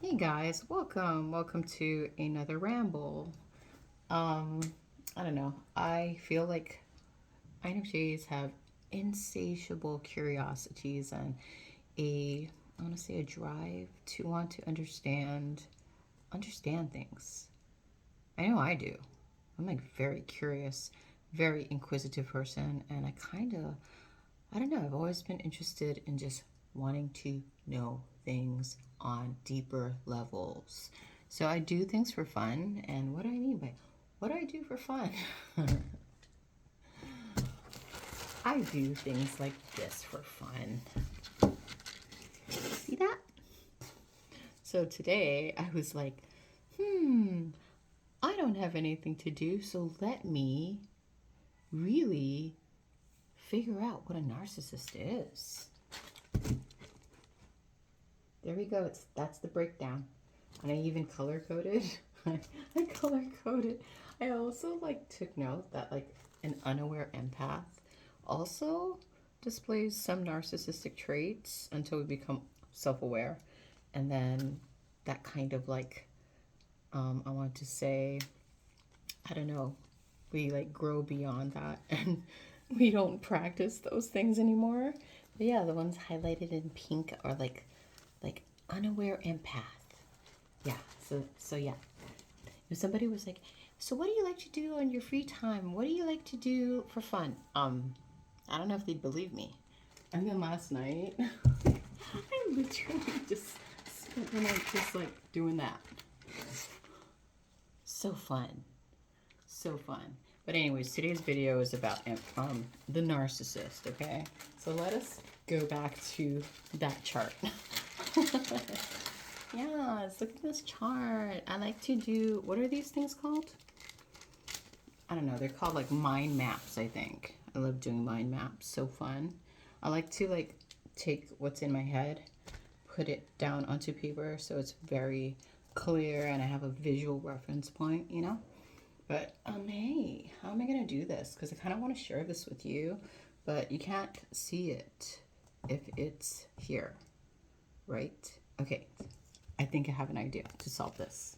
Hey guys, welcome to another ramble. I don't know. I feel like INFJs have insatiable curiosities and I want to say a drive to want to understand things. I know I do. I'm like very curious, very inquisitive person, and I don't know, I've always been interested in just wanting to know things on deeper levels. So I do things for fun, and what do I mean by what do I do for fun? I do things like this for fun. See that? So today I was like, I don't have anything to do, so let me really figure out what a narcissist is. There we go. That's the breakdown. And I even color coded. I color coded. I also took note that an unaware empath also displays some narcissistic traits until we become self-aware, and then that kind of I want to say, I don't know, we grow beyond that and we don't practice those things anymore. But yeah, the ones highlighted in pink are like unaware empath. Yeah. So yeah. If somebody was like, "So what do you like to do on your free time? What do you like to do for fun?" I don't know if they'd believe me. And then last night, I literally just spent the night just doing that. So fun. So fun. But anyways, today's video is about the narcissist, okay? So let us go back to that chart. Yes, look at this chart. I like to do, what are these things called? I don't know. They're called mind maps, I think. I love doing mind maps. So fun. I like to take what's in my head, put it down onto paper so it's very clear and I have a visual reference point, you know? But hey, how am I going to do this? Because I kind of want to share this with you, but you can't see it if it's here, right? Okay, I think I have an idea to solve this.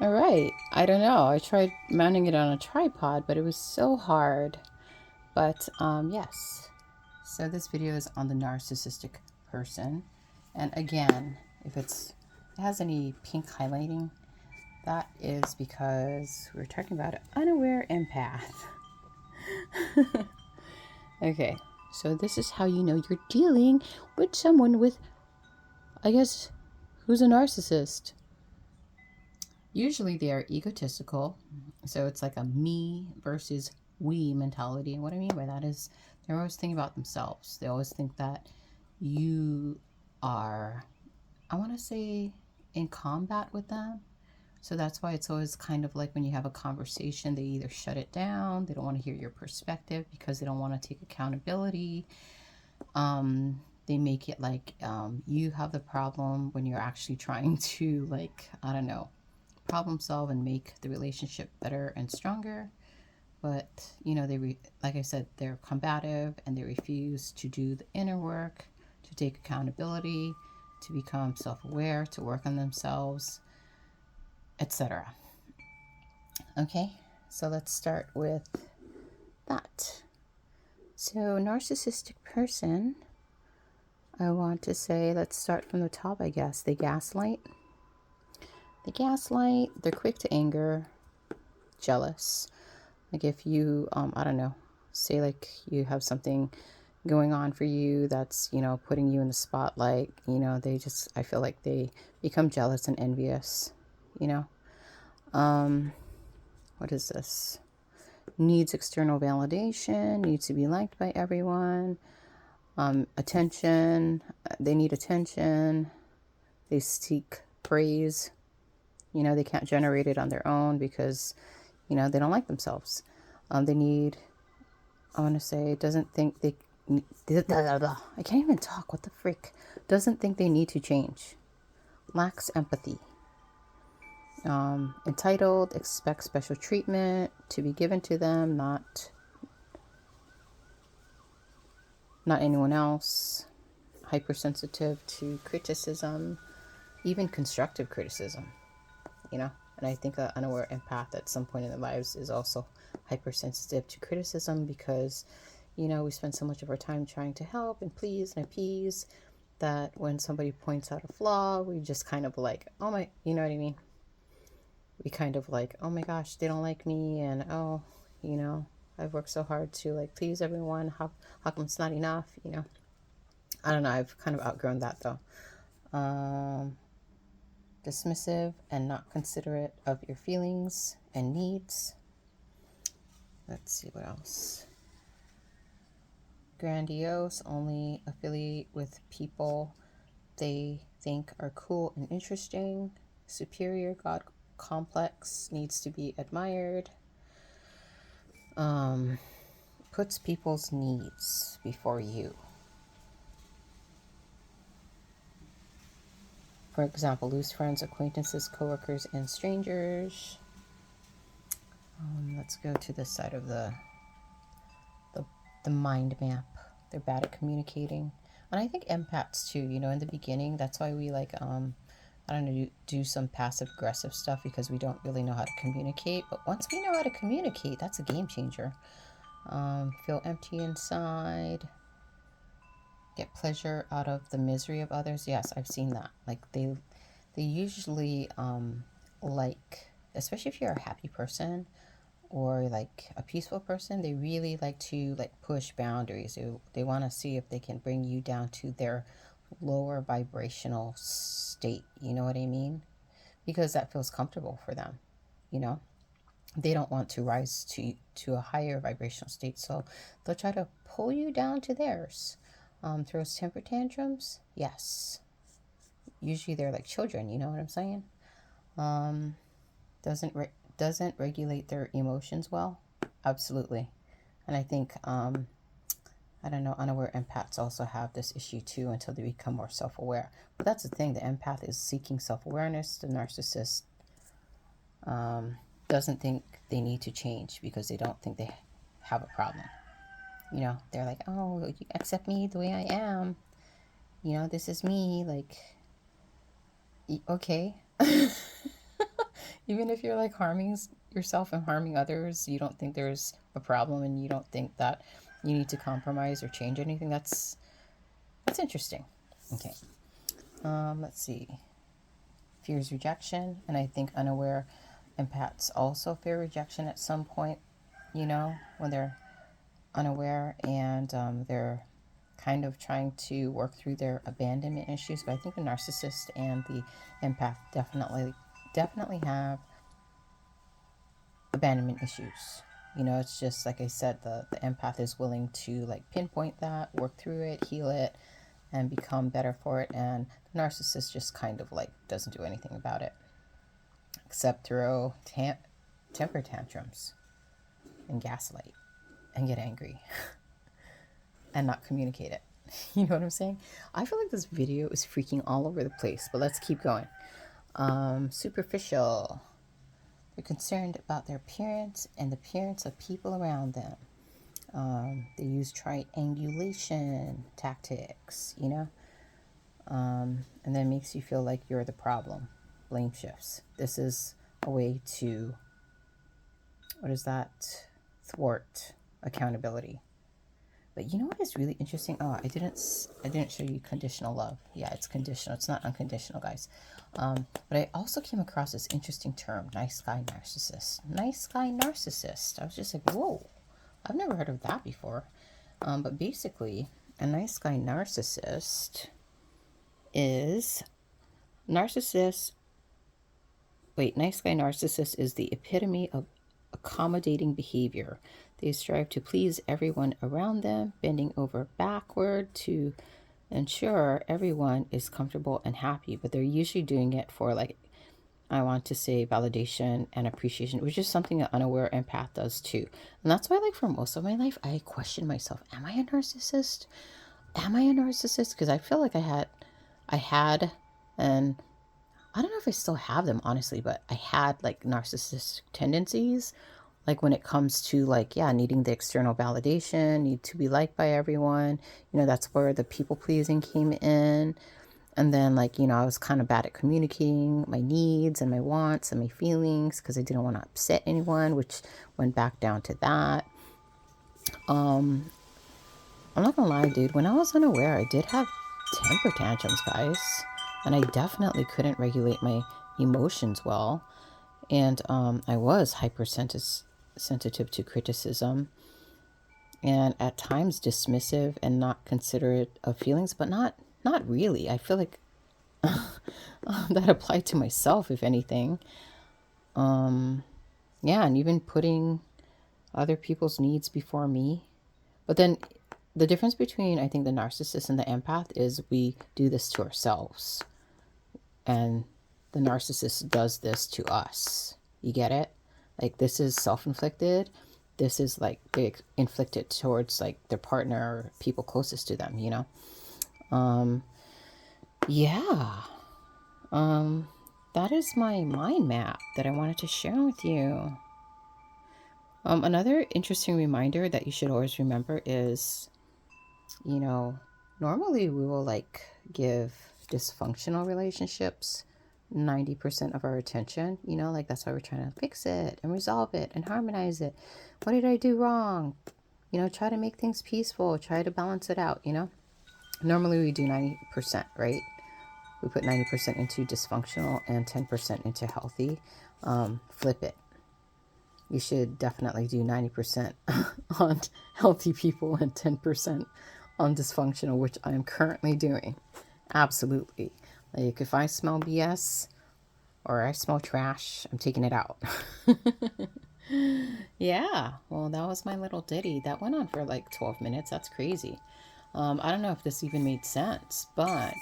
All right, I don't know. I tried mounting it on a tripod, but it was so hard. But yes, so this video is on the narcissistic person. And again, if it has any pink highlighting, that is because we're talking about an unaware empath. Okay, so this is how you know you're dealing with someone with, I guess, who's a narcissist. Usually they are egotistical, so it's like a me versus we mentality. And what I mean by that is they're always thinking about themselves. They always think that you are, I want to say, in combat with them. So that's why it's always kind of like when you have a conversation, they either shut it down, they don't want to hear your perspective because they don't want to take accountability. They make it like you have the problem when you're actually trying to, I don't know, problem solve and make the relationship better and stronger. But like I said, they're combative and they refuse to do the inner work, to take accountability, to become self-aware, to work on themselves, etc. Okay, so let's start with that. So narcissistic person, I want to say, let's start from the top, I guess. They gaslight. They're quick to anger, jealous. Like if you, I don't know, say you have something going on for you that's, putting you in the spotlight, I feel like they become jealous and envious, What is this? Needs external validation, needs to be liked by everyone. Attention, they need attention. They seek praise. They can't generate it on their own because, they don't like themselves. They need, I want to say, doesn't think they, I can't even talk, what the frick? Doesn't think they need to change. Lacks empathy. Entitled, expects special treatment to be given to them, not anyone else. Hypersensitive to criticism. even constructive criticism, you know. And I think an unaware empath at some point in their lives is also hypersensitive to criticism because, you know, we spend so much of our time trying to help and please and appease that when somebody points out a flaw, we just kind of like, oh my, you know what I mean? We kind of like, oh my gosh, they don't like me, and oh, you know, I've worked so hard to like please everyone. How come it's not enough? You know, I don't know. I've kind of outgrown that though. Dismissive and not considerate of your feelings and needs. Let's see what else. Grandiose, only affiliate with people they think are cool and interesting. Superior, God complex, needs to be admired. Puts people's needs before you. For example, lose friends, acquaintances, coworkers, and strangers. Let's go to this side of the mind map. They're bad at communicating. And I think empaths too, you know, in the beginning, that's why we like, I don't know, do some passive aggressive stuff because we don't really know how to communicate. But once we know how to communicate, that's a game changer. Feel empty inside. Get pleasure out of the misery of others. Yes, I've seen that. Like they usually like, especially if you're a happy person or like a peaceful person, they really like to like push boundaries. They want to see if they can bring you down to their lower vibrational state. You know what I mean? Because that feels comfortable for them. You know, they don't want to rise to a higher vibrational state, so they'll try to pull you down to theirs. Throws temper tantrums, yes. Usually they're like children. You know what I'm saying? Doesn't regulate their emotions well. Absolutely. And I think I don't know, unaware empaths also have this issue too until they become more self-aware. But that's the thing, the empath is seeking self-awareness. The narcissist doesn't think they need to change because they don't think they have a problem. You know, they're like, oh, you accept me the way I am. You know, this is me. Like, okay. Even if you're like harming yourself and harming others, you don't think there's a problem and you don't think that you need to compromise or change anything. That's interesting. Okay. Let's see. Fears rejection. And I think unaware empaths also fear rejection at some point, you know, when they're unaware and they're kind of trying to work through their abandonment issues. But I think the narcissist and the empath definitely have abandonment issues. You know, it's just like I said, the empath is willing to like pinpoint that, work through it, heal it, and become better for it. And the narcissist just kind of like doesn't do anything about it except throw temper tantrums and gaslight and get angry and not communicate it. You know what I'm saying? I feel like this video is freaking all over the place, but let's keep going. Superficial. They're concerned about their appearance and the appearance of people around them. They use triangulation tactics, you know? And then makes you feel like you're the problem. Blame shifts. This is a way to, what is that? Thwart accountability. But you know what is really interesting? Oh, I didn't show you conditional love. Yeah, it's conditional. It's not unconditional, guys. But I also came across this interesting term, nice guy narcissist. Nice guy narcissist. I was just like, whoa, I've never heard of that before. But basically, a nice guy narcissist is nice guy narcissist is the epitome of accommodating behavior. They strive to please everyone around them, bending over backward to ensure everyone is comfortable and happy. But they're usually doing it for, like, I want to say validation and appreciation, which is something an unaware empath does too. And that's why, like, for most of my life, I questioned myself, am I a narcissist? Because I feel like I had, and I don't know if I still have them, honestly, but I had like narcissistic tendencies, like when it comes to like, yeah, needing the external validation, need to be liked by everyone. You know, that's where the people pleasing came in. And then, like, I was kind of bad at communicating my needs and my wants and my feelings because I didn't want to upset anyone, which went back down to that. I'm not gonna lie, dude. When I was unaware, I did have temper tantrums, guys. And I definitely couldn't regulate my emotions well. And I was hypersensitive to criticism and at times dismissive and not considerate of feelings, but not really. I feel like that applied to myself, if anything. Yeah, and even putting other people's needs before me. But then the difference between, I think, the narcissist and the empath is we do this to ourselves, and the narcissist does this to us. You get it? Like, this is self-inflicted. This is like they inflict it towards like their partner or people closest to them, Yeah. That is my mind map that I wanted to share with you. Another interesting reminder that you should always remember is, normally we will like give dysfunctional relationships 90% of our attention, like that's why we're trying to fix it and resolve it and harmonize it. What did I do wrong? Try to make things peaceful, try to balance it out, Normally we do 90%, right? We put 90% into dysfunctional and 10% into healthy. Flip it. You should definitely do 90% on healthy people and 10% on dysfunctional, which I am currently doing. Absolutely. Like, if I smell BS or I smell trash, I'm taking it out. Yeah, well, that was my little ditty. That went on for like 12 minutes. That's crazy. I don't know if this even made sense, but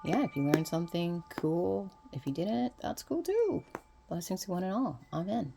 yeah, if you learned something, cool. If you didn't, that's cool too. Blessings to one and all. Amen.